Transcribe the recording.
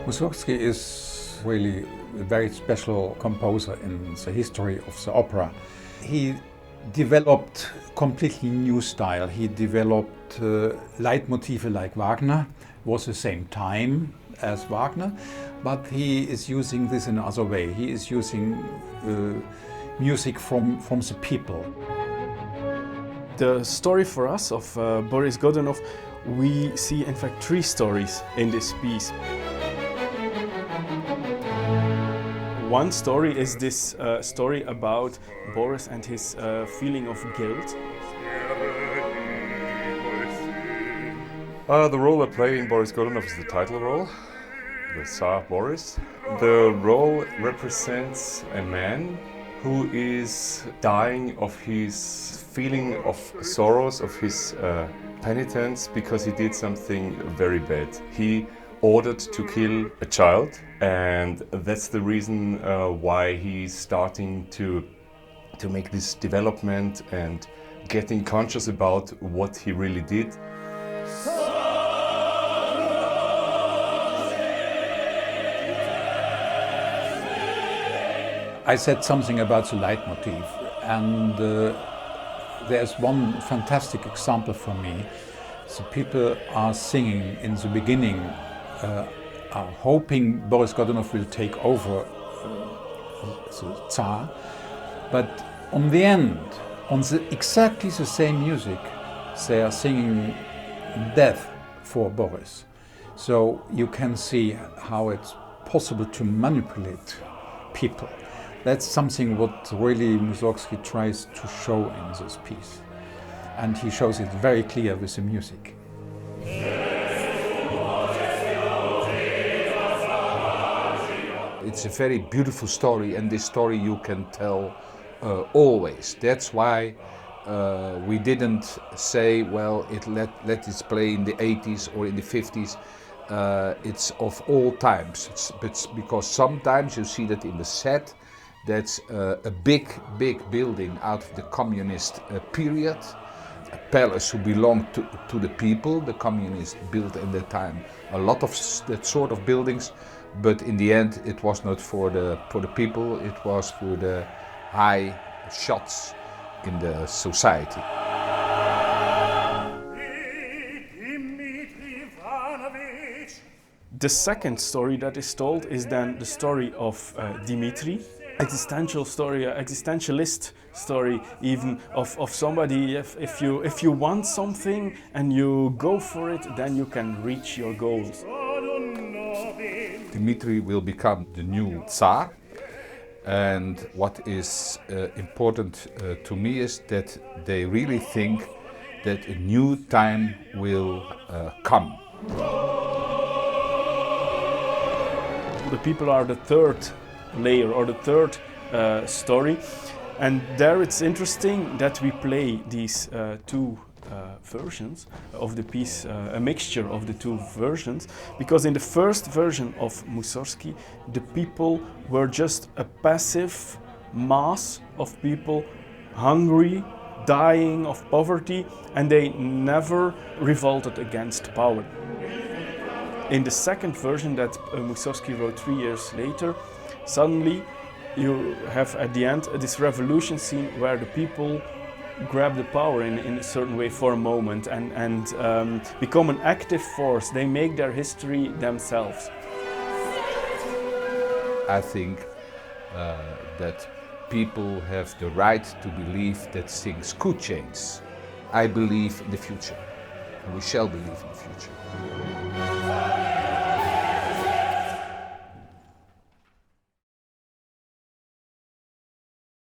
Musorgski is really a very special composer in the history of the opera. He developed completely new style. He developed leitmotiv like Wagner, was the same time as Wagner, but he is using this in another way. He is using music from the people. The story for us of Boris Godunov, we see in fact three stories in this piece. One story is this story about Boris and his feeling of guilt. The role I play in Boris Godunov is the title role, the Tsar Boris. The role represents a man who is dying of his feeling of sorrows, of his penitence, because he did something very bad. He ordered to kill a child, and that's the reason why he's starting to make this development and getting conscious about what he really did. I said something about the leitmotiv, and there's one fantastic example for me. The people are singing in the beginning, are hoping Boris Godunov will take over the Tsar, but on the end, on exactly the same music, they are singing death for Boris. So you can see how it's possible to manipulate people. That's something what really Musorgski tries to show in this piece. And he shows it very clear with the music. It's a very beautiful story, and this story you can tell always. That's why we didn't say, well, let it play in the 80s or in the 50s. It's of all times. It's because sometimes you see that in the set, that's a big building out of the communist period, a palace who belonged to the people. The communists built in that time a lot of that sort of buildings, but in the end it was not for the people, it was for the high shots in the society. The second story that is told is then the story of Dimitri. Existential story, existentialist story, even of somebody. If you want something and you go for it, then you can reach your goals. Dimitri will become the new Tsar, and what is important to me is that they really think that a new time will come. The people are the third layer or the third story, and there it's interesting that we play these two versions of the piece, a mixture of the two versions, because in the first version of Musorgski the people were just a passive mass of people, hungry, dying of poverty, and they never revolted against power. In the second version that Musorgski wrote 3 years later, suddenly you have at the end this revolution scene where the people grab the power in a certain way for a moment and become an active force. They make their history themselves. I think that people have the right to believe that things could change. I believe in the future, and we shall believe in the future.